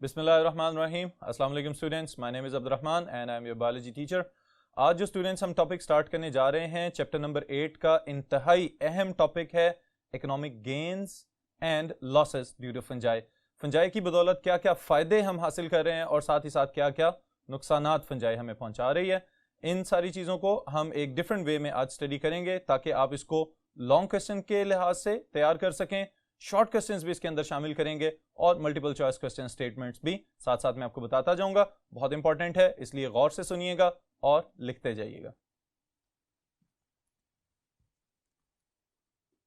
बिस्मिल्लाहिर्रहमानिर्रहीम। अस्सलाम वालेकुम students, my name is Abdurrahman and I am your biology teacher. आज जो स्टूडेंट्स हम टॉपिक स्टार्ट करने जा रहे हैं चैप्टर नंबर 8 का इंतहाई अहम टॉपिक है economic gains and losses due to fungi. Fungi की बदौलत क्या क्या फ़ायदे हम हासिल कर रहे हैं और साथ ही साथ क्या क्या नुकसानात फंजाई हमें पहुंचा रही है। इन सारी चीज़ों को हम एक डिफरेंट वे में आज स्टडी करेंगे ताकि आप इसको लॉन्ग क्वेश्चन के लिहाज से तैयार कर सकें, शॉर्ट क्वेश्चंस भी इसके अंदर शामिल करेंगे और मल्टीपल चॉइस क्वेश्चन स्टेटमेंट्स भी साथ साथ में आपको बताता जाऊंगा। बहुत इंपॉर्टेंट है, इसलिए गौर से सुनिएगा और लिखते जाइएगा।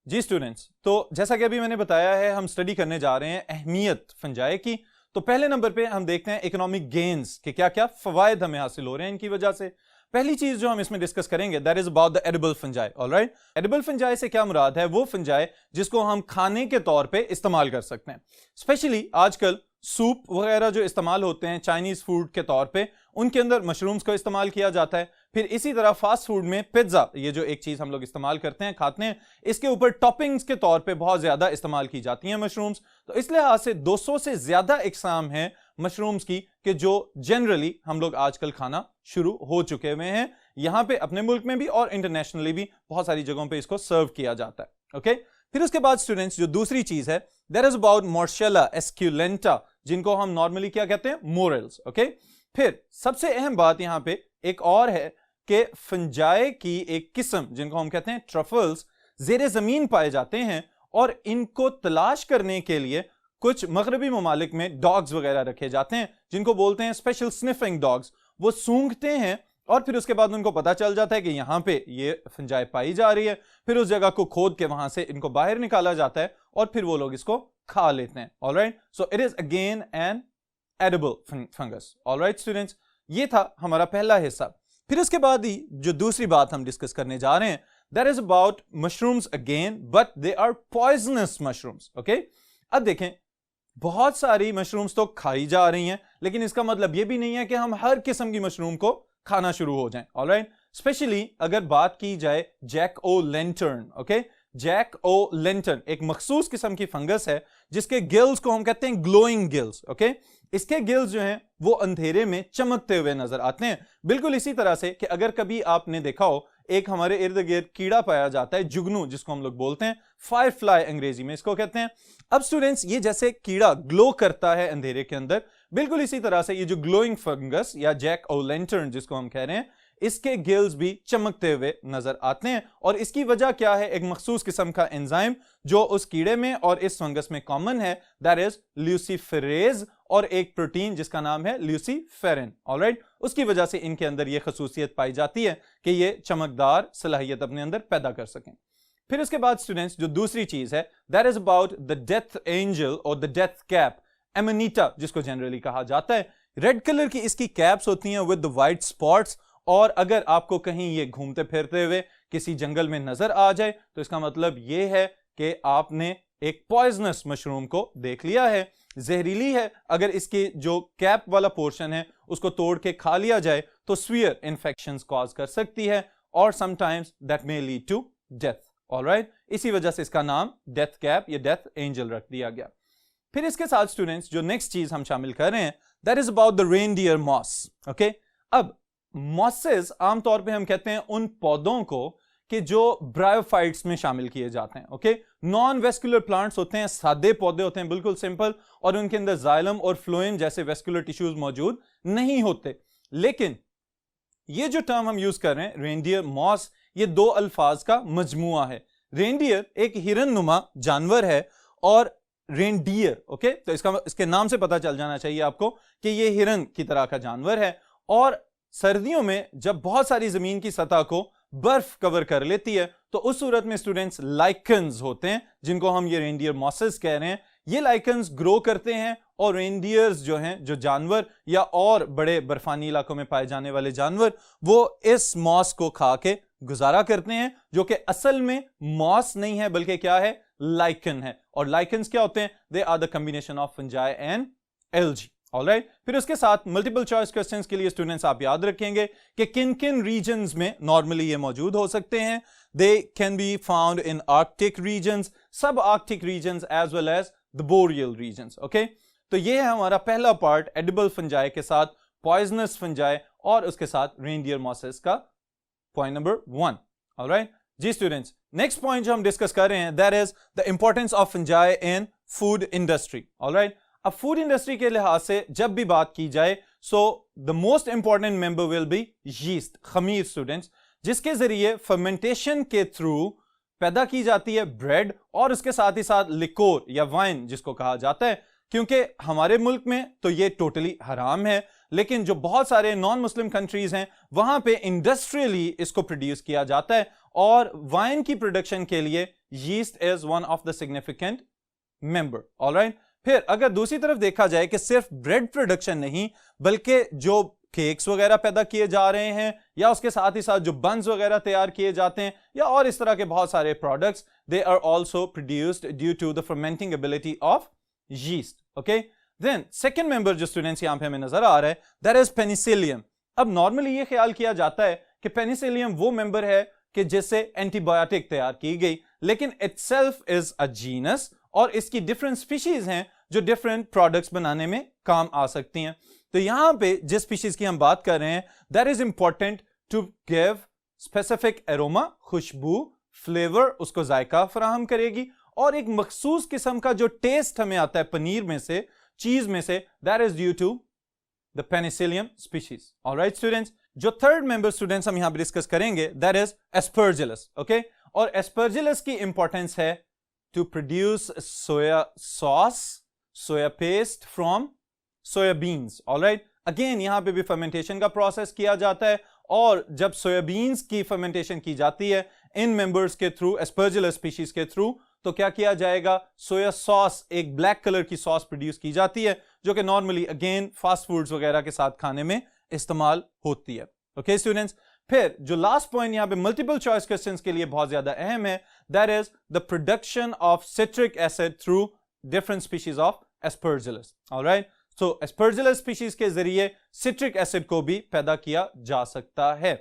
जी स्टूडेंट्स, तो जैसा कि अभी मैंने बताया है हम स्टडी करने जा रहे हैं अहमियत फंजाई की। तो पहले नंबर पे हम देखते हैं इकोनॉमिक गेन्स के क्या क्या फवायद हमें हासिल हो रहे हैं इनकी वजह से। पहली चीज जो हम इसमें डिस्कस करेंगे that is about the edible fungi. Alright, edible fungi से क्या मुराद है? वो फंजाई जिसको हम खाने के तौर पे इस्तेमाल कर सकते हैं। स्पेशली आजकल सूप वगैरह जो इस्तेमाल होते हैं चाइनीज फूड के तौर पे, उनके अंदर मशरूम्स का इस्तेमाल किया जाता है। फिर इसी तरह फास्ट फूड में पिज्जा, ये जो एक चीज हम लोग इस्तेमाल करते हैं खाते हैं, इसके ऊपर टॉपिंग्स के तौर पे बहुत ज्यादा इस्तेमाल की जाती हैं मशरूम्स। तो इस लिहाज से 200 से ज्यादा इकसाम हैं मशरूम्स की कि जो जनरली हम लोग आजकल खाना शुरू हो चुके हुए हैं। यहां पे अपने मुल्क में भी और इंटरनेशनली भी बहुत सारी जगहों पे इसको सर्व किया जाता है। ओके, फिर उसके बाद स्टूडेंट्स जो दूसरी चीज है दैट इज अबाउट मोर्शेला एस्क्यूलेंटा, जिनको हम नॉर्मली क्या कहते हैं? मोरल्स। ओके, फिर सबसे अहम बात यहां पे एक और है कि फंजाई की एक किस्म जिनको हम कहते हैं ट्रफल्स जेर जमीन पाए जाते हैं और इनको तलाश करने के लिए कुछ मगरबी ममालिक में डॉग्स वगैरह रखे जाते हैं जिनको बोलते हैं स्पेशल स्निफिंग डॉग्स। वो सूंघते हैं और फिर उसके बाद उनको पता चल जाता है कि यहां पे ये फंजाई पाई जा रही है। फिर उस जगह को खोद के वहां से इनको बाहर निकाला जाता है और फिर वो लोग इसको खा लेते हैं। Alright, so it is again an edible fungus. Alright students, ये था हमारा पहला हिस्सा। फिर उसके बाद ही जो दूसरी बात हम डिस्कस करने जा रहे हैं that is about mushrooms again, but they are poisonous mushrooms. Okay, अब देखें बहुत सारी मशरूम्स तो खाई जा रही हैं, लेकिन इसका मतलब यह भी नहीं है कि हम हर किस्म की मशरूम को खाना शुरू हो जाएं। ऑलराइट, स्पेशली अगर बात की जाए जैक ओ लेंटर्न। ओके, जैक ओ लेंटर्न एक मखसूस किस्म की फंगस है जिसके गिल्स को हम कहते हैं ग्लोइंग गिल्स। ओके, इसके गिल्स जो हैं वो अंधेरे में चमकते हुए नजर आते हैं। बिल्कुल इसी तरह से कि अगर कभी आपने देखा हो एक हमारे इर्द गिर्द कीड़ा पाया जाता है जुगनू, जिसको हम लोग बोलते हैं फायर फ्लाई, अंग्रेजी में इसको कहते हैं। अब स्टूडेंट्स, ये जैसे कीड़ा ग्लो करता है अंधेरे के अंदर, बिल्कुल इसी तरह से ये जो ग्लोइंग फंगस या जैक ओ लेंटर्न जिसको हम कह रहे हैं, इसके गिल्स भी चमकते हुए नजर आते हैं। और इसकी वजह क्या है? एक मखसूस किस्म का एंजाइम जो उस कीड़े में और इस फंगस में कॉमन है दैट इज ल्यूसीफेरेज, और एक प्रोटीन जिसका नाम है ल्यूसीफेरिन। ऑलराइट, उसकी वजह से इनके अंदर यह खसूसियत पाई जाती है कि ये चमकदार सलाहियत अपने अंदर पैदा कर सकें। फिर उसके बाद स्टूडेंट्स जो दूसरी चीज है that is about the death angel और द डेथ कैप, एमनीटा जिसको जनरली कहा जाता है। रेड कलर की इसकी कैप्स होती हैं विद द वाइट स्पॉट्स, और अगर आपको कहीं ये घूमते फिरते हुए किसी जंगल में नजर आ जाए तो इसका मतलब ये है कि आपने एक पॉइजनस मशरूम को देख लिया है, जहरीली है। अगर इसकी जो कैप वाला पोर्शन है उसको तोड़ के खा लिया जाए तो स्वीयर इन्फेक्शंस कॉज कर सकती है और sometimes that may lead to death. Alright, इसी वजह से इसका नाम डेथ कैप या डेथ एंजल रख दिया गया। फिर इसके साथ स्टूडेंट्स जो नेक्स्ट चीज हम शामिल कर रहे हैं that is about the reindeer moss. Okay, अब मॉसेस आमतौर पे हम कहते हैं उन पौधों को कि जो ब्रायोफाइट्स में शामिल किए जाते हैं। ओके, नॉन वेस्कुलर प्लांट्स होते हैं, सादे पौधे होते हैं, बिल्कुल सिंपल, और उनके अंदर जाइलम और फ्लोएम जैसे वेस्कुलर टिश्यूज मौजूद नहीं होते। लेकिन ये जो टर्म हम यूज कर रहे हैं रेनडियर मॉस, ये दो अल्फाज का मजमुआ है। रेनडियर एक हिरन नुमा जानवर है और रेनडियर, ओके, तो इसके नाम से पता चल जाना चाहिए आपको कि ये हिरन की तरह का जानवर है। और सर्दियों में जब बहुत सारी जमीन की सतह को बर्फ कवर कर लेती है तो उस सूरत में स्टूडेंट्स लाइकन्स होते हैं जिनको हम ये रेनडियर मॉसेस कह रहे हैं। ये लाइकन्स ग्रो करते हैं और रेनडियर्स जो हैं, जो जानवर या और बड़े बर्फानी इलाकों में पाए जाने वाले जानवर, वो इस मॉस को खा के गुजारा करते हैं, जो कि असल में मॉस नहीं है बल्कि क्या है? लाइकन है। और लाइकन्स क्या होते हैं? They are the combination of fungi and algae. Alright, फिर उसके साथ मल्टीपल चॉइस क्वेश्चंस के लिए स्टूडेंट्स आप याद रखेंगे कि किन किन रीजन्स में नॉर्मली ये मौजूद हो सकते हैं। They can be found in Arctic regions, subarctic regions as well as the boreal regions. Okay, तो ये है हमारा पहला पार्ट एडिबल फंजाई के साथ पॉइजनस फंजाई और उसके साथ रेनडियर मॉसेस का पॉइंट नंबर 1। ऑलराइट जी स्टूडेंट्स, नेक्स्ट पॉइंट जो हम डिस्कस कर रहे हैं that is the importance of fungi in food industry. Alright, अब फूड इंडस्ट्री के लिहाज से जब भी बात की जाए so the most important member will be yeast, खमीर स्टूडेंट्स, जिसके जरिए फर्मेंटेशन के थ्रू पैदा की जाती है ब्रेड और उसके साथ ही साथ लिकोर या वाइन जिसको कहा जाता है। क्योंकि हमारे मुल्क में तो ये टोटली हराम है, लेकिन जो बहुत सारे नॉन मुस्लिम कंट्रीज हैं वहां पे इंडस्ट्रियली इसको प्रोड्यूस किया जाता है और वाइन की प्रोडक्शन के लिए yeast is one of the significant member. Alright, फिर अगर दूसरी तरफ देखा जाए कि सिर्फ ब्रेड प्रोडक्शन नहीं बल्कि जो केक्स वगैरह पैदा किए जा रहे हैं या उसके साथ ही साथ जो बन्स वगैरह तैयार किए जाते हैं या और इस तरह के बहुत सारे products, they are also produced due to the fermenting ability of yeast. Okay, then second member जो स्टूडेंट्स यहां पे हमें नजर आ रहा है दैट इज पेनिसिलियम। अब नॉर्मली ये ख्याल किया जाता है कि पेनिसिलियम वो मेंबर है कि जिससे एंटीबायोटिक तैयार की गई, लेकिन इटसेल्फ इज अ जीनस और इसकी डिफरेंट स्पीशीज हैं जो डिफरेंट प्रोडक्ट्स बनाने में काम आ सकती हैं। तो यहां पे जिस स्पीशीज की हम बात कर रहे हैं that is important to give specific aroma, खुशबू, फ्लेवर, उसको जायका फराहम करेगी और एक मखसूस किस्म का जो टेस्ट हमें आता है पनीर में से, चीज में से, that is due to the penicillium species. Alright students, जो थर्ड मेंबर स्टूडेंट्स हम यहां पर डिस्कस करेंगे दैट इज एस्परजिलस। ओके, और एस्परजिलस की इंपॉर्टेंस है to produce soya sauce, soya paste from soybeans. Alright, again यहां पे भी फर्मेंटेशन का प्रोसेस किया जाता है और जब सोयाबीन्स की फर्मेंटेशन की जाती है इन मेंबर्स के थ्रू, एस्परजिलस स्पीशीज के थ्रू, तो क्या किया जाएगा, सोया सॉस, एक ब्लैक कलर की सॉस प्रोड्यूस की जाती है जो कि नॉर्मली अगेन फास्ट फूड्स वगैरह के साथ खाने में इस्तेमाल होती है। ओके स्टूडेंट्स, फिर जो लास्ट पॉइंट यहां पे मल्टीपल चॉइस क्वेश्चंस के लिए बहुत ज्यादा अहम है that is the production of citric acid through different species of Aspergillus. Alright, so Aspergillus species के जरिए सिट्रिक एसिड को भी पैदा किया जा सकता है।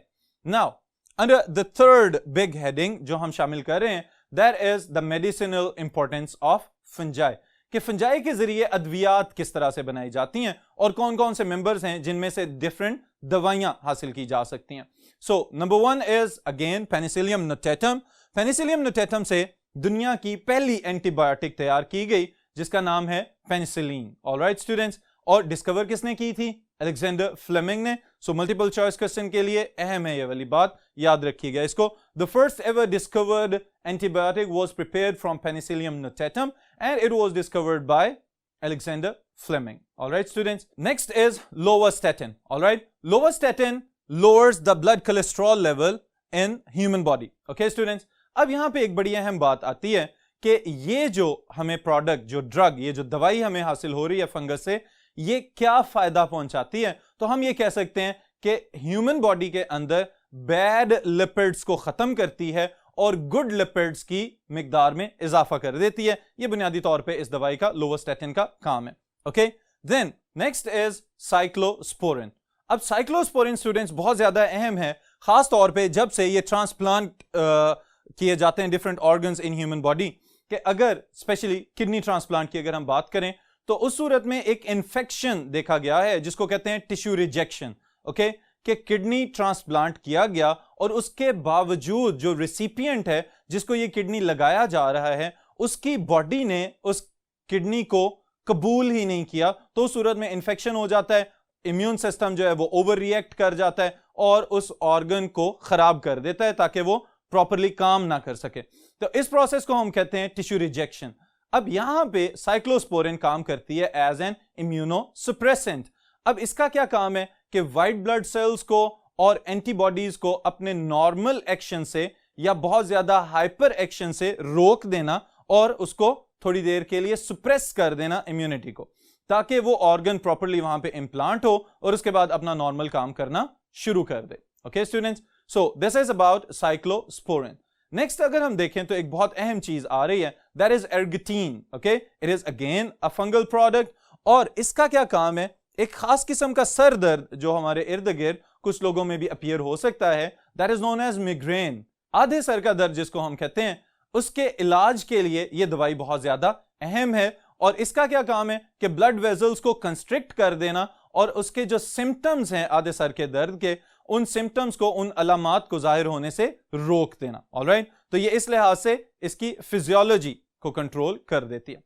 Now under the third big heading जो हम शामिल कर रहे हैं that is the medicinal importance of fungi, कि फंजाई के जरिए अद्वियात किस तरह से बनाई जाती हैं और कौन कौन से मेंबर्स हैं जिनमें से डिफरेंट दवाइयां हासिल की जा सकती हैं। So number 1 is again Penicillium notatum. Penicillium notatum से दुनिया की पहली एंटीबायोटिक तैयार की गई जिसका नाम है पेनिसिलिन। ऑलराइट स्टूडेंट्स, और डिस्कवर किसने की थी, अलेक्जेंडर फ्लेमिंग ने। सो मल्टीपल चॉइस क्वेश्चन के लिए अहम है ये वाली बात, याद रखिएगा इसको। The first ever discovered antibiotic was prepared from Penicillium notatum and it was discovered by Alexander Fleming. Alright students, next is lovastatin. Alright, lovastatin lowers the blood cholesterol level in human body. Okay students, अब यहां पे एक बड़ी अहम बात आती है कि ये जो हमें प्रोडक्ट, जो ड्रग, ये जो दवाई हमें हासिल हो रही है फंगस से, ये क्या फायदा पहुंचाती है। तो हम ये कह सकते हैं कि ह्यूमन बॉडी के अंदर बैड लिपिड्स को खत्म करती है और गुड लिपिड्स की मिकदार में इजाफा कर देती है। ये बुनियादी तौर पे इस दवाई का, लोवास्टैटिन का, काम है। Okay, then next is cyclosporin. अब साइक्लोस्पोरिन स्टूडेंट्स बहुत ज्यादा अहम है, खास तौर पे जब से ये ट्रांसप्लांट किए जाते हैं different organs in human body, कि अगर स्पेशली किडनी ट्रांसप्लांट की अगर हम बात करें तो उस सूरत में एक इन्फेक्शन देखा गया है जिसको कहते हैं टिश्यू रिजेक्शन। ओके, कि किडनी ट्रांसप्लांट किया गया और उसके बावजूद जो रिसिपिएंट है जिसको ये किडनी लगाया जा रहा है उसकी बॉडी ने उस किडनी को कबूल ही नहीं किया, तो उस सूरत में इन्फेक्शन हो जाता है, इम्यून सिस्टम जो है वो ओवर रिएक्ट कर जाता है और उस ऑर्गन को खराब कर देता है ताकि वो प्रॉपरली काम ना कर सके। तो इस प्रोसेस को हम कहते हैं टिश्यू रिजेक्शन। अब यहां पे साइक्लोस्पोरिन काम करती है एज एन इम्यूनोसुप्रेसेंट। अब इसका क्या काम है कि व्हाइट ब्लड सेल्स को और एंटीबॉडीज को अपने नॉर्मल एक्शन से या बहुत ज्यादा हाइपर एक्शन से रोक देना और उसको थोड़ी देर के लिए सुप्रेस कर देना इम्यूनिटी को, ताकि वो ऑर्गन प्रॉपर्ली वहां पे इंप्लांट हो और उसके बाद अपना नॉर्मल काम करना शुरू कर दे। Okay students, so this is about cyclosporin. Next अगर हम देखें तो एक बहुत अहम चीज आ रही है, that is ergotine. Okay, it is again a fungal product और इसका क्या काम है, एक खास किस्म का सर दर्द जो हमारे इर्द गिर्द कुछ लोगों में भी अपीयर हो सकता है, that is known as migraine, आधे सर का दर्द जिसको हम कहते हैं, उसके इलाज के लिए यह दवाई बहुत ज्यादा अहम है और इसका क्या काम है कि ब्लड वेजल्स को कंस्ट्रिक्ट कर देना और उसके जो सिम्टम्स हैं आधे सर के दर्द के, उन सिम्टम्स को, उन अलामात को जाहिर होने से रोक देना। ऑलराइट, तो ये इस लिहाज से इसकी फिजियोलॉजी को कंट्रोल कर देती है।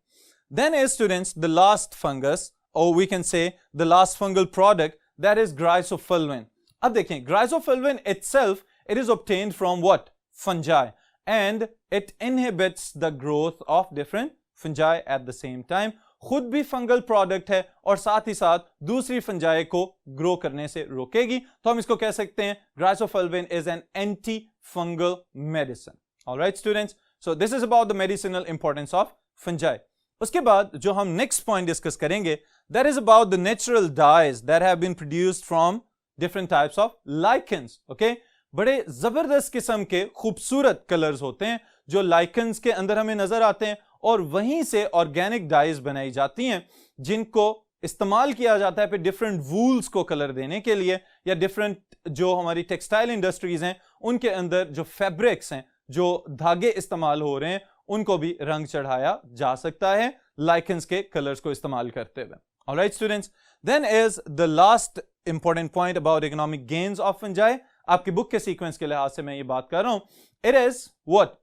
Then is students the last fungus, और we can say the last fungal product, that is griseofulvin. अब देखें, griseofulvin itself, it is obtained from what? Fungi, and it inhibits the growth of different fungi at the same time. खुद भी fungal product है और साथ ही साथ दूसरी फंजाई को ग्रो करने से रोकेगी, तो हम इसको कह सकते हैं griseofulvin is an antifungal medicine. Alright students, so this is about the medicinal importance of fungi. उसके बाद जो हम नेक्स्ट पॉइंट डिस्कस करेंगे, that is about the natural dyes that have been produced from different types of lichens. Okay, बड़े जबरदस्त किस्म के खूबसूरत कलर्स होते हैं जो लाइकेंस के अंदर हमें नजर आते हैं, और वहीं से ऑर्गेनिक डाइज बनाई जाती हैं जिनको इस्तेमाल किया जाता है फिर डिफरेंट वूल्स को कलर देने के लिए, या डिफरेंट जो हमारी टेक्सटाइल इंडस्ट्रीज हैं उनके अंदर जो फैब्रिक्स हैं, जो धागे इस्तेमाल हो रहे हैं, उनको भी रंग चढ़ाया जा सकता है लाइकेंस के कलर्स को इस्तेमाल करते हुए। Alright students, then is the last important point about economic gains of fungi. आपकी बुक के सीक्वेंस के लिहाज से मैं ये बात कर रहा हूं, it is what?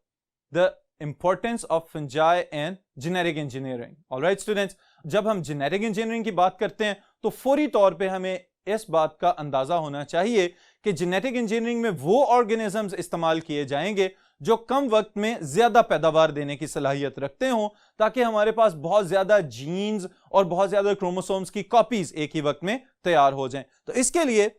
The importance of fungi and genetic engineering. Alright students, जब हम जेनेटिक इंजीनियरिंग की बात करते हैं तो फौरी तौर पे हमें इस बात का अंदाजा होना चाहिए कि जेनेटिक इंजीनियरिंग में वो ऑर्गेनिजम्स इस्तेमाल किए जाएंगे जो कम वक्त में ज्यादा पैदावार देने की सलाहियत रखते हों, ताकि हमारे पास बहुत ज्यादा जीन्स और बहुत ज्यादा क्रोमोसोम्स की कॉपीज एक ही वक्त में तैयार हो जाएं। तो इसके लिए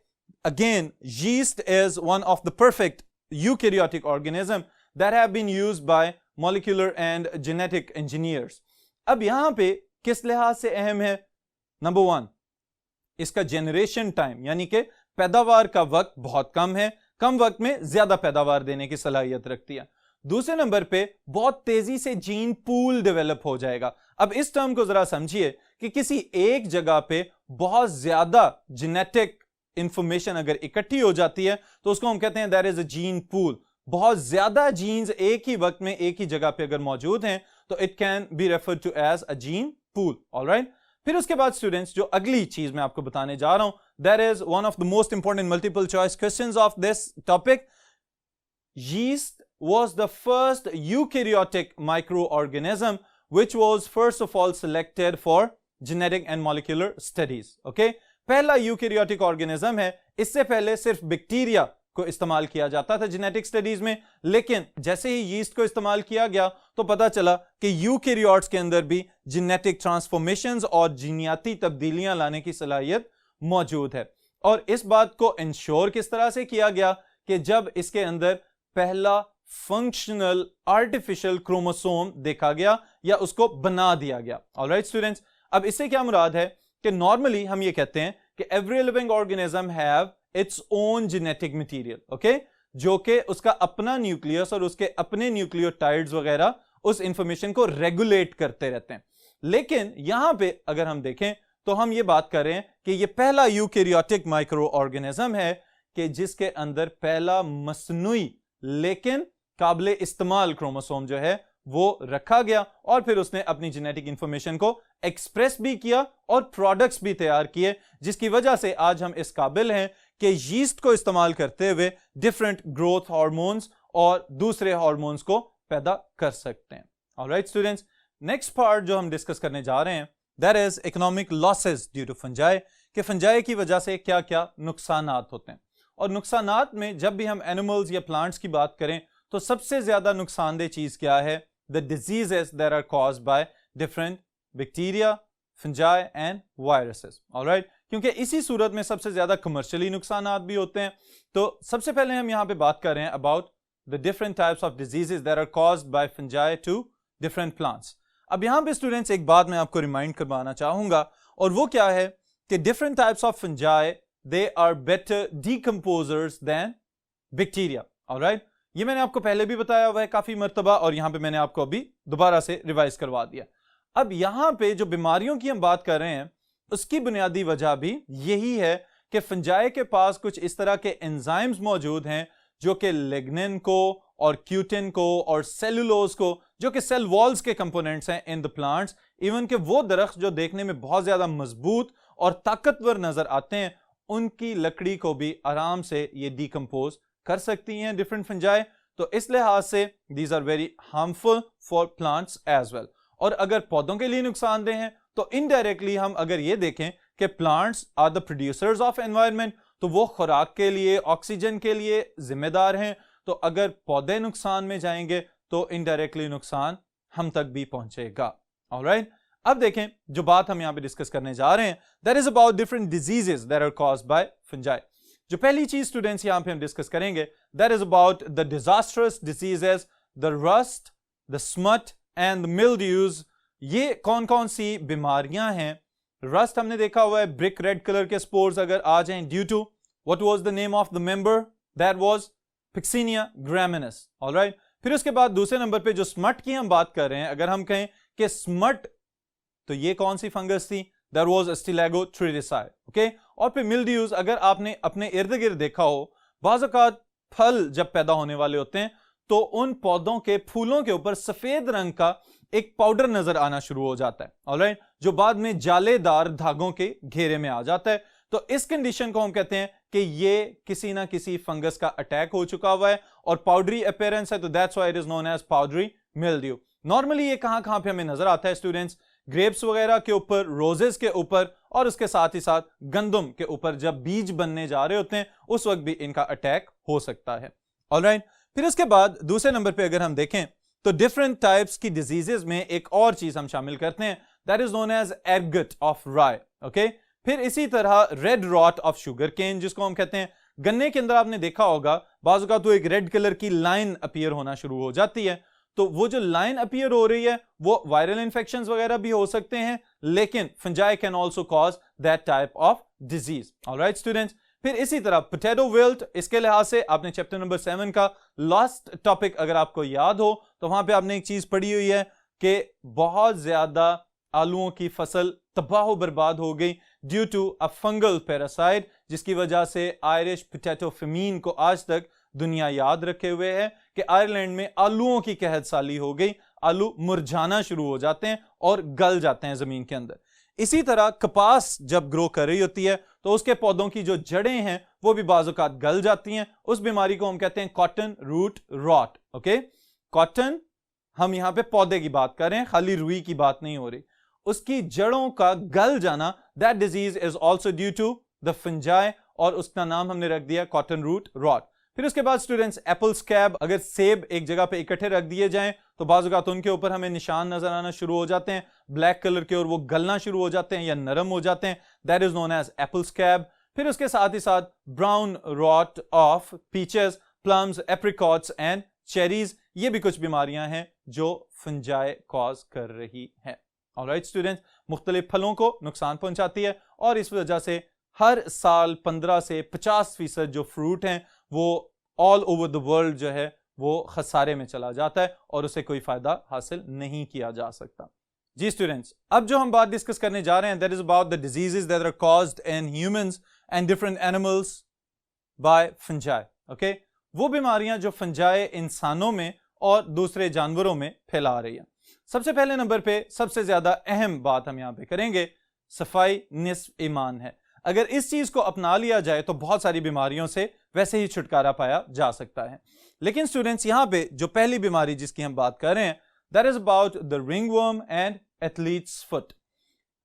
again yeast is one of the perfect eukaryotic organism that have been used by molecular and genetic engineers. अब यहां पे किस लिहाज से अहम है? नंबर 1, इसका जनरेशन टाइम, यानी कि पैदावार का वक्त बहुत कम है, कम वक्त में ज्यादा पैदावार देने की सलाहियत रखती है। दूसरे नंबर पे बहुत तेजी से जीन पूल डेवलप हो जाएगा। अब इस टर्म को जरा समझिए कि किसी एक जगह पे बहुत ज्यादा जेनेटिक इंफॉर्मेशन अगर इकट्ठी हो जाती है तो उसको हम कहते हैं that is a gene pool. बहुत ज्यादा जीन्स एक ही वक्त में एक ही जगह पे अगर मौजूद हैं तो it can be referred to as a gene pool. Alright, फिर उसके बाद स्टूडेंट्स जो अगली चीज मैं आपको बताने जा रहा हूं, that is one of the most important multiple choice questions of this topic. Yeast was the first eukaryotic microorganism which was first of all selected for genetic and molecular studies. Okay, पहला eukaryotic organism है। इससे पहले सिर्फ bacteria को इस्तेमाल किया जाता था जेनेटिक स्टडीज में, लेकिन जैसे ही यीस्ट को इस्तेमाल किया गया तो पता चला कि यूकैरियोट्स के अंदर भी जेनेटिक ट्रांसफॉर्मेशंस और जीनियाती तब्दीलियां लाने की सलाहियत मौजूद है। और इस बात को इंश्योर किस तरह से किया गया कि जब इसके अंदर पहला फंक्शनल आर्टिफिशियल क्रोमोसोम देखा गया या उसको बना दिया गया। ऑलराइट स्टूडेंट्स, अब इससे क्या मुराद है कि नॉर्मली हम ये कहते हैं कि every living organism have its own genetic material, okay, जो कि उसका अपना न्यूक्लियस और उसके अपने न्यूक्लियोटाइड्स वगैरह उस इंफॉर्मेशन को रेगुलेट करते रहते हैं। लेकिन यहां पे अगर हम देखें तो हम ये बात कर रहे हैं कि ये पहला यूकैरियोटिक माइक्रो ऑर्गेनिज्म है कि जिसके अंदर पहला मसनूई लेकिन काबिल इस्तेमाल क्रोमोसोम जो है वो रखा गया और फिर उसने अपनी जेनेटिक इंफॉर्मेशन को एक्सप्रेस भी किया और प्रोडक्ट्स भी तैयार किए, जिसकी वजह से आज हम इस काबिल हैं कि यीस्ट को इस्तेमाल करते हुए डिफरेंट ग्रोथ हार्मोन्स और दूसरे हार्मोन्स को पैदा कर सकते हैं। ऑलराइट स्टूडेंट्स, नेक्स्ट पार्ट जो हम डिस्कस करने जा रहे हैं that is economic losses due to fungi, कि फंजाई की वजह से क्या क्या नुकसानात होते हैं। और नुकसानात में जब भी हम एनिमल्स या प्लांट्स की बात करें तो सबसे ज्यादा नुकसानदेह चीज क्या है? The diseases that are caused by different bacteria, fungi and viruses. Alright, क्योंकि इसी सूरत में सबसे ज्यादा कमर्शियली नुकसानात भी होते हैं। तो सबसे पहले हम यहां पे बात कर रहे हैं about the different types of diseases that are caused by fungi to different plants. अब यहां पे स्टूडेंट्स एक बात मैं आपको रिमाइंड करवाना चाहूंगा, और वो क्या है कि different types of fungi they are better decomposers than bacteria. Alright, ये मैंने आपको पहले भी बताया हुआ है काफी मर्तबा, और यहां पे मैंने आपको अभी दोबारा से रिवाइज करवा दिया। अब यहां पे जो बीमारियों की हम बात कर रहे हैं उसकी बुनियादी वजह भी यही है कि फंजाई के पास कुछ इस तरह के एंजाइम्स मौजूद हैं जो कि लिग्निन को और क्यूटिन को और सेलुलोज को, जो कि सेल वॉल्स के कंपोनेंट्स हैं इन द प्लांट्स, इवन कि वो दरख्त जो देखने में बहुत ज्यादा मजबूत और ताकतवर नजर आते हैं, उनकी लकड़ी को भी आराम से ये डिकम्पोज कर सकती हैं डिफरेंट फंजाई। तो इस लिहाज से these are very harmful for plants as well. और अगर पौधों के लिए नुकसानदेह हैं तो इनडायरेक्टली हम अगर ये देखें कि plants are the producers of environment, तो वो खुराक के लिए, ऑक्सीजन के लिए जिम्मेदार हैं। तो अगर पौधे नुकसान में जाएंगे तो इनडायरेक्टली नुकसान हम तक भी पहुंचेगा। ऑलराइट, अब देखें जो बात हम यहां पे डिस्कस करने जा रहे हैं, that is about different diseases that are caused by fungi. जो पहली चीज स्टूडेंट्स यहां पे हम डिस्कस करेंगे, that is about the disastrous diseases, the rust, the smut and the mildews. ये कौन कौन सी बीमारियां हैं? रस्ट हमने देखा हुआ है, ब्रिक रेड कलर के स्पोर्स अगर आ जाएं due to what was the name of the member, that was Puccinia graminis. Alright, फिर उसके बाद दूसरे नंबर पे जो स्मट की हम बात कर रहे हैं, अगर हम कहें कि स्मट, तो ये कौन सी फंगस थी? That was Ustilago tritici. ओके, और फिर मिल्ड्यूज, अगर आपने अपने इर्द गिर्द देखा हो, बाज़ औक़ात फल जब पैदा होने वाले होते हैं तो उन पौधों के फूलों के ऊपर सफेद रंग का एक पाउडर नजर आना शुरू हो जाता है। ऑलराइट, जो बाद में जालेदार धागों के घेरे में आ जाता है। तो इस कंडीशन को हम कहते हैं कि ये किसी ना किसी फंगस का अटैक हो चुका हुआ है और पाउडरी अपीयरेंस है, तो that's why it is known as powdery mildew. Normally ये कहां कहां पे हमें नजर आता है स्टूडेंट्स? ग्रेप्स वगैरह के ऊपर, रोजेस के ऊपर, और उसके साथ ही साथ गंदम के ऊपर जब बीज बनने जा रहे होते हैं उस वक्त भी इनका अटैक हो सकता है। ऑलराइट, फिर उसके बाद दूसरे नंबर पे अगर हम देखें तो डिफरेंट टाइप्स की डिजीजेस में एक और चीज हम शामिल करते हैं, that is known as ergot of rye. Okay, फिर इसी तरह red rot of sugar cane, जिसको हम कहते हैं, गन्ने के अंदर आपने देखा होगा बाजू का तो एक रेड कलर की लाइन अपीयर होना शुरू हो जाती है। तो वो जो लाइन अपीयर हो रही है वो वायरल इंफेक्शंस वगैरह भी हो सकते हैं, लेकिन fungi can also cause that type of disease. Alright students, फिर इसी तरह पोटैटो विल्ट, इसके लिहाज से आपने चैप्टर नंबर 7 का लास्ट टॉपिक अगर आपको याद हो तो वहां पे आपने एक चीज पढ़ी हुई है कि बहुत ज्यादा आलूओं की फसल तबाह बर्बाद हो गई due to a fungal parasite, जिसकी वजह से आयरिश पोटैटो फेमीन को आज तक दुनिया याद रखे हुए है कि आयरलैंड में आलूओं की कहत साली हो गई, आलू मुरझाना शुरू हो जाते हैं और गल जाते हैं जमीन के अंदर। इसी तरह कपास जब ग्रो कर रही होती है तो उसके पौधों की जो जड़ें हैं वो भी बाज़-औक़ात गल जाती हैं। उस बीमारी को हम कहते हैं cotton root rot. Okay, cotton, हम यहां पे पौधे की बात कर रहे हैं, खाली रुई की बात नहीं हो रही। उसकी जड़ों का गल जाना, that disease is also due to the fungi, और उसका नाम हमने रख दिया कॉटन रूट रॉट। फिर उसके बाद स्टूडेंट्स एप्पल स्कैब, अगर सेब एक जगह पे इकट्ठे रख दिए जाएं तो बाज़ औक़ात उनके ऊपर हमें निशान नजर आना शुरू हो जाते हैं ब्लैक कलर के, और वो गलना शुरू हो जाते हैं या नरम हो जाते हैं, that is known as apple scab. फिर उसके साथ ही साथ brown rot of peaches, plums, apricots and cherries, ये भी कुछ बीमारियां हैं जो फंजाई कॉज कर रही है। ऑलराइट स्टूडेंट्स, मुख्तलिफ फलों को नुकसान पहुंचाती है और इस वजह से हर साल 15 से 50% जो फ्रूट हैं वो ऑल ओवर द वर्ल्ड जो है वो खसारे में चला जाता है और उसे कोई फायदा हासिल नहीं किया जा सकता। जी स्टूडेंट्स, अब जो हम बात डिस्कस करने जा रहे हैं that is about the diseases that are caused in humans and different animals by fungi. Okay, वो बीमारियां जो फंजाई इंसानों में और दूसरे जानवरों में फैला रही है। सबसे पहले नंबर पे सबसे ज्यादा अहम बात हम यहां पे करेंगे, सफाई निस्फ ईमान है। अगर इस चीज को अपना लिया जाए तो बहुत सारी बीमारियों से वैसे ही छुटकारा पाया जा सकता है। लेकिन स्टूडेंट्स, यहां पे जो पहली बीमारी जिसकी हम बात कर रहे हैं that is about the ringworm and athletes foot.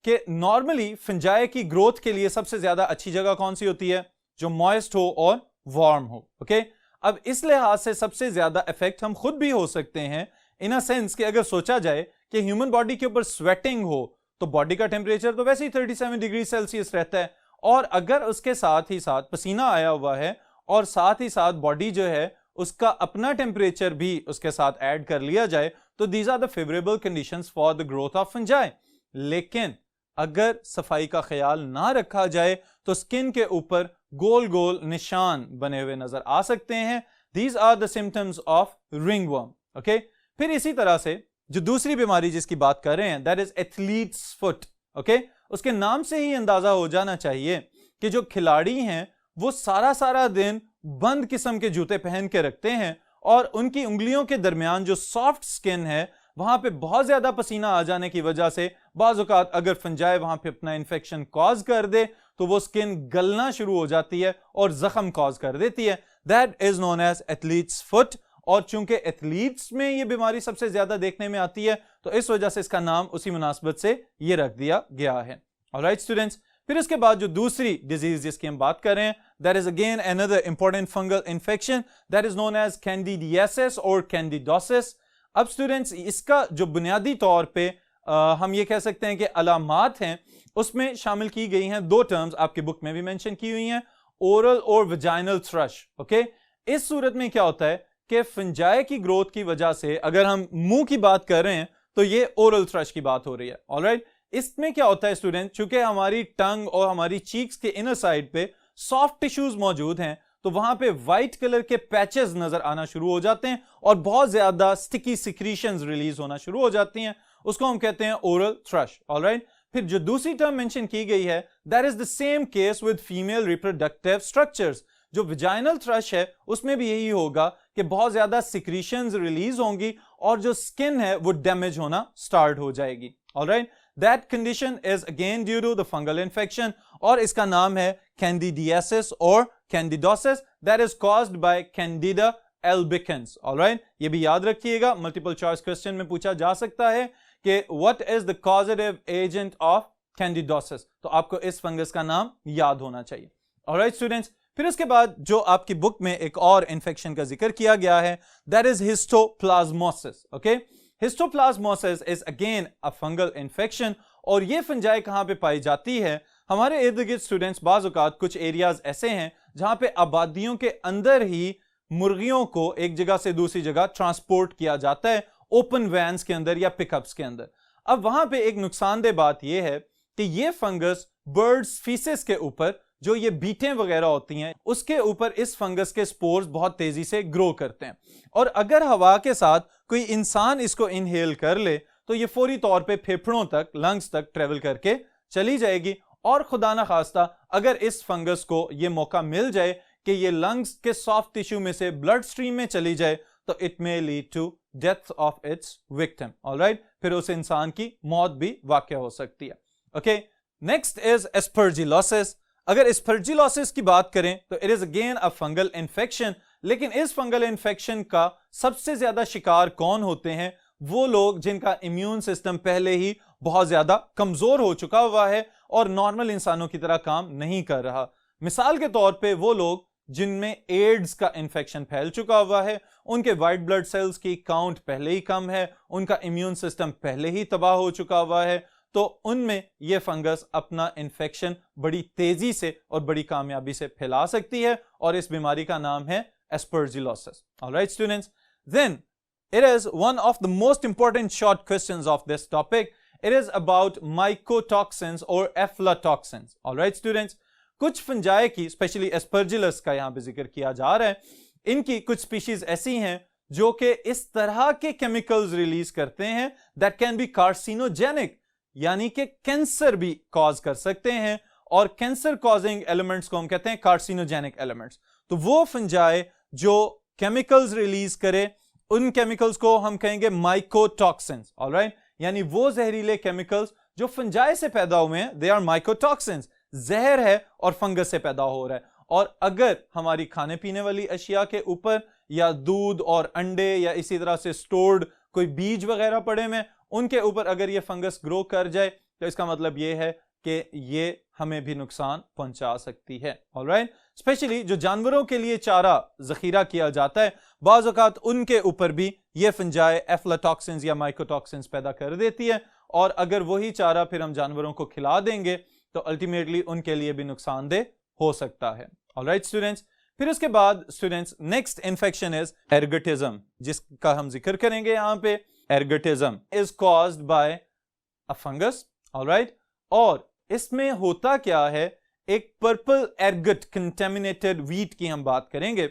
कि नॉर्मली फंजाई की ग्रोथ के लिए सबसे ज्यादा अच्छी जगह कौन सी होती है? जो मॉइस्ट हो और वार्म हो। ओके, अब इस लिहाज से सबसे ज्यादा इफेक्ट हम खुद भी हो सकते हैं इन अ सेंस कि अगर सोचा जाए कि ह्यूमन बॉडी के ऊपर स्वेटिंग हो तो बॉडी का टेम्परेचर तो वैसे ही 37 डिग्री सेल्सियस रहता है, और अगर उसके साथ ही साथ पसीना आया हुआ है और साथ ही साथ बॉडी जो है उसका अपना टेम्परेचर भी उसके साथ ऐड कर लिया जाए तो these are the favourable conditions for the growth of fungi. लेकिन अगर सफाई का ख्याल ना रखा जाए तो स्किन के ऊपर गोल गोल निशान बने हुए नजर आ सकते हैं। These are the symptoms of ringworm. Okay, फिर इसी तरह से जो दूसरी बीमारी जिसकी बात कर रहे हैं that is athletes foot. Okay, उसके नाम से ही अंदाजा हो जाना चाहिए कि जो खिलाड़ी हैं वो सारा सारा दिन बंद किस्म के जूते पहन के रखते हैं और उनकी उंगलियों के दरमियान जो सॉफ्ट स्किन है वहां पे बहुत ज्यादा पसीना आ जाने की वजह से बाज़ औक़ात अगर फंजाई वहां पे अपना इन्फेक्शन कॉज कर दे तो वो स्किन गलना शुरू हो जाती है और जख्म कॉज कर देती है। That is known as athlete's foot. और चूंकि एथलीट्स में ये बीमारी सबसे ज्यादा देखने में आती है तो इस वजह से इसका नाम उसी मुनासबत से ये रख दिया गया है। ऑलराइट स्टूडेंट्स, फिर इसके बाद जो दूसरी डिजीज जिसकी हम बात कर रहे हैं, that is again another important fungal infection, that is known as candidiasis और कैंडिडोसिस। अब स्टूडेंट्स, इसका जो बुनियादी तौर पे हम ये कह सकते हैं कि अलामात हैं, उसमें शामिल की गई हैं दो टर्म्स, आपकी बुक में भी मेंशन की हुई हैं, ओरल और वजाइनल थ्रश। ओके, इस सूरत में क्या होता है कि फंजाई की ग्रोथ की वजह से अगर हम मुंह की बात कर रहे हैं तो ये ओरल थ्रश की बात हो रही है। ऑलराइट, इसमें क्या होता है स्टूडेंट, चूंकि हमारी टंग और हमारी चीक्स के इनर साइड पे सॉफ्ट टिश्यूज मौजूद हैं तो वहां पे व्हाइट कलर के पैचेस नजर आना शुरू हो जाते हैं और बहुत ज्यादा स्टिकी सिक्रीशंस रिलीज होना शुरू हो जाती हैं, उसको हम कहते हैं ओरल थ्रश। ऑलराइट, फिर जो दूसरी टर्म मेंशन की गई है, that is the same case with female reproductive structures. जो विजाइनल थ्रश है उसमें भी यही होगा कि बहुत ज्यादा सिक्रीशंस रिलीज होंगी और जो स्किन है वो डैमेज होना स्टार्ट हो जाएगी। Alright, that condition is again due to the fungal infection और इसका नाम है कैंडिडियासिस और candidosis, that is caused by candida albicans. Alright, ये भी याद रखिएगा, मल्टीपल चॉइस क्वेश्चन में पूछा जा सकता है कि what is the causative agent of candidosis, तो आपको इस फंगस का नाम याद होना चाहिए। ऑलराइट स्टूडेंट्स, फिर उसके बाद जो आपकी बुक में एक और इन्फेक्शन का जिक्र किया गया है, that is histoplasmosis. Okay, histoplasmosis is again a fungal infection और ये फंजाई कहां पे पाई जाती है, हमारे इर्द गिर्द स्टूडेंट्स बाज़ औक़ात कुछ एरियाज ऐसे हैं जहां पे आबादियों के अंदर ही मुर्गियों को एक जगह से दूसरी जगह ट्रांसपोर्ट किया जाता है, ओपन वैन्स के अंदर या पिकअप्स के अंदर। अब वहां पे एक नुकसानदेह बात यह है कि ये फंगस बर्ड्स फीसेस के ऊपर, जो ये बीटें वगैरह होती हैं, उसके ऊपर इस फंगस के स्पोर्स बहुत तेजी से ग्रो करते हैं और अगर हवा के साथ कोई इंसान इसको इनहेल कर ले तो ये फौरी तौर पे फेफड़ों तक, लंग्स तक ट्रेवल करके चली जाएगी और खुदा ना खास्ता अगर इस फंगस को ये मौका मिल जाए कि ये लंग्स के सॉफ्ट टिश्यू में से ब्लड स्ट्रीम में चली जाए तो it may lead to death of its victim. Alright, फिर उस इंसान की मौत भी वाक़ हो सकती है। Okay, next is aspergillosis. अगर एस्परजिलोसिस की बात करें तो it is again a fungal infection, लेकिन इस फंगल इन्फेक्शन का सबसे ज्यादा शिकार कौन होते हैं, वो लोग जिनका इम्यून सिस्टम पहले ही बहुत ज्यादा कमजोर हो चुका हुआ है और नॉर्मल इंसानों की तरह काम नहीं कर रहा। मिसाल के तौर पे वो लोग जिनमें एड्स का इन्फेक्शन फैल चुका हुआ है, उनके वाइट ब्लड सेल्स की काउंट पहले ही कम है, उनका इम्यून सिस्टम पहले ही तबाह हो चुका हुआ है, तो उनमें यह फंगस अपना इन्फेक्शन बड़ी तेजी से और बड़ी कामयाबी से फैला सकती है और इस बीमारी का नाम है aspergillosis. Alright students, then it is one of the most important short questions of this topic. It is about mycotoxins or aflatoxins. Alright students, कुछ फंजाई की, स्पेशली एस्परजिलस का यहाँ पे जिक्र किया जा रहा है, इनकी कुछ स्पीशीज ऐसी हैं जो कि इस तरह के केमिकल्स रिलीज करते हैं that can be carcinogenic, यानी कि कैंसर भी कॉज कर सकते हैं और कैंसर कॉजिंग एलिमेंट्स को हम कहते हैं कार्सिनोजेनिक एलिमेंट्स। तो वो फंजाई जो केमिकल्स रिलीज करे उन केमिकल्स को हम कहेंगे माइकोटॉक्सिन्स। ऑलराइट, यानी वो जहरीले केमिकल्स जो फंजाई से पैदा हुए हैं, दे आर माइकोटॉक्सिन्स, जहर है और फंगस से पैदा हो रहा है। और अगर हमारी खाने पीने वाली अशिया के ऊपर या दूध और अंडे या इसी तरह से स्टोर्ड कोई बीज वगैरह पड़े हुए, उनके ऊपर अगर ये फंगस ग्रो कर जाए तो इसका मतलब ये है कि ये हमें भी नुकसान पहुंचा सकती है। ऑलराइट, स्पेशली जो जानवरों के लिए चारा जखीरा किया जाता है, बाज़ औक़ात उनके ऊपर भी ये फंजाई एफ्लाटॉक्सिन्स या माइकोटॉक्सिन्स पैदा कर देती है और अगर वही चारा फिर हम जानवरों को खिला देंगे तो अल्टीमेटली उनके लिए भी नुकसानदेह हो सकता है। ऑलराइट स्टूडेंट्स, फिर उसके बाद students next infection is ergotism, जिसका हम जिक्र करेंगे यहाँ पे। Ergotism is caused bye a fungus. Alright, और इसमें होता क्या है, एक पर्पल एर्गट कंटेमिनेटेड व्हीट की हम बात करेंगे।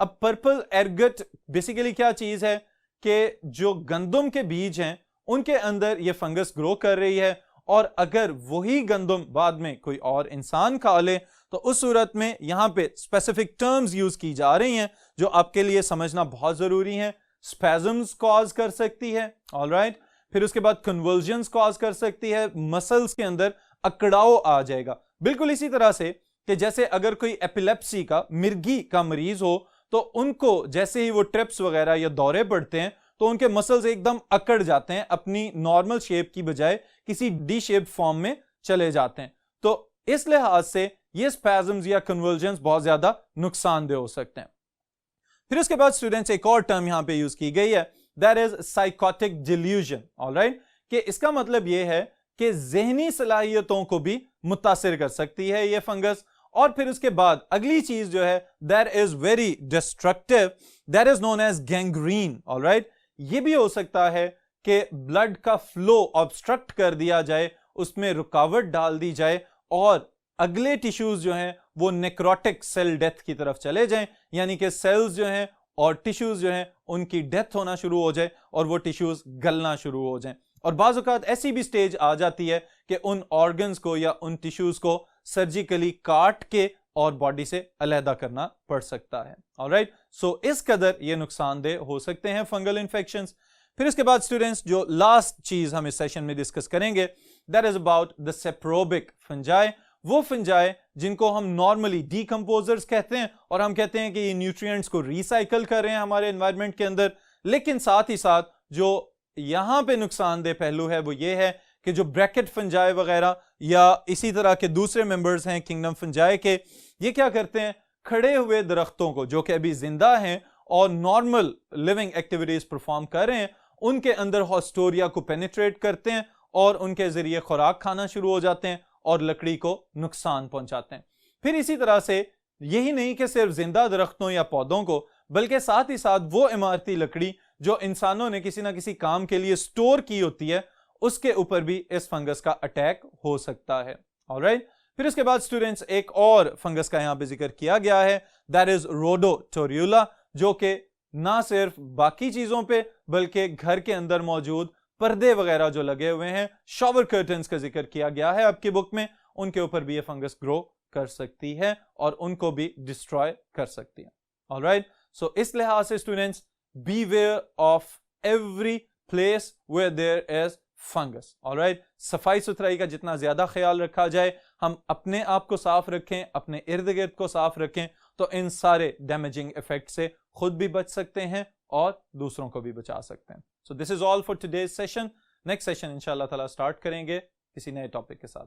अब पर्पल एर्गट बेसिकली क्या चीज है कि जो गंदम के बीज हैं उनके अंदर ये फंगस ग्रो कर रही है और अगर वही गंदम बाद में कोई और इंसान खा ले तो उस सूरत में यहां पे स्पेसिफिक टर्म्स यूज की जा रही हैं जो आपके लिए समझना बहुत जरूरी है। स्पैजम्स कॉज कर सकती है, ऑलराइट। फिर उसके बाद कन्वर्जन्स कॉज कर सकती है, मसल्स के अंदर अकड़ाव आ जाएगा। बिल्कुल इसी तरह से कि जैसे अगर कोई एपिलेप्सी का, मिर्गी का मरीज हो, तो उनको जैसे ही वो ट्रिप्स वगैरह या दौरे पड़ते हैं तो उनके मसल्स एकदम अकड़ जाते हैं, अपनी नॉर्मल शेप की बजाय किसी डी शेप फॉर्म में चले जाते हैं। तो इस लिहाज से ये स्पैजम्स या कन्वर्जन्स बहुत ज्यादा नुकसानदेह हो सकते हैं। फिर उसके बाद स्टूडेंट्स एक और टर्म यहां पे यूज की गई है, that is psychotic delusion, alright, कि इसका मतलब यह है कि जहनी सलाहियतों को भी मुतासिर कर सकती है ये फंगस। और फिर उसके बाद अगली चीज जो है, that is very destructive, that is known as gangrene, alright. ये भी हो सकता है कि ब्लड का फ्लो ऑब्स्ट्रक्ट कर दिया जाए, उसमें रुकावट डाल दी जाए और अगले टिश्यूज जो हैं वो नेक्रोटिक सेल डेथ की तरफ चले जाएं, यानी कि सेल्स जो हैं और टिश्यूज जो हैं उनकी डेथ होना शुरू हो जाए और वो टिश्यूज गलना शुरू हो जाएं। और बाज़ औक़ात ऐसी भी स्टेज आ जाती है कि उन ऑर्गन्स को या उन टिश्यूज को सर्जिकली काट के और बॉडी से अलहदा करना पड़ सकता है, ऑलराइट। सो इस कदर ये नुकसानदेह हो सकते हैं फंगल इन्फेक्शंस। फिर इसके बाद स्टूडेंट्स जो लास्ट चीज हम इस सेशन में डिस्कस करेंगे, that is about the saprobic fungi. वो फंजाई जिनको हम नॉर्मली डीकंपोजर्स कहते हैं और हम कहते हैं कि ये न्यूट्रिएंट्स को रिसाइकल कर रहे हैं हमारे एनवायरनमेंट के अंदर, लेकिन साथ ही साथ जो यहां पे नुकसानदेह पहलू है वो ये है कि जो ब्रैकेट फंजाई वगैरह या इसी तरह के दूसरे मेंबर्स हैं किंगडम फंजाई के, ये क्या करते हैं, खड़े हुए दरख्तों को जो कि अभी जिंदा हैं और नॉर्मल लिविंग एक्टिविटीज परफॉर्म कर रहे हैं, उनके अंदर हॉस्टोरिया को पेनिट्रेट करते हैं और उनके जरिए खुराक खाना शुरू हो जाते हैं और लकड़ी को नुकसान पहुंचाते हैं। फिर इसी तरह से यही नहीं कि सिर्फ जिंदा दरख्तों या पौधों को, बल्कि साथ ही साथ वो इमारती लकड़ी जो इंसानों ने किसी ना किसी काम के लिए स्टोर की होती है, उसके ऊपर भी इस फंगस का अटैक हो सकता है, ऑलराइट। फिर उसके बाद स्टूडेंट्स एक और फंगस का यहां पे जिक्र किया गया है, दैट इज रोडोटोरियोला, जो कि ना सिर्फ बाकी चीजों पे बल्कि घर के अंदर मौजूद पर्दे वगैरह जो लगे हुए हैं, शॉवर कर्टन्स का जिक्र किया गया है आपकी बुक में, उनके ऊपर भी ये फंगस ग्रो कर सकती है और उनको भी डिस्ट्रॉय कर सकती है, ऑलराइट। सो इस लिहाज से students beware of every place where there is fungus, alright. सफाई सुथराई का जितना ज्यादा ख्याल रखा जाए, हम अपने आप को साफ रखें, अपने इर्द गिर्द को साफ रखें, तो इन सारे डैमेजिंग इफेक्ट से खुद भी बच सकते हैं और दूसरों को भी बचा सकते हैं। सो this is all for today's session. Next session इंशाल्लाह ताला स्टार्ट करेंगे किसी नए टॉपिक के साथ।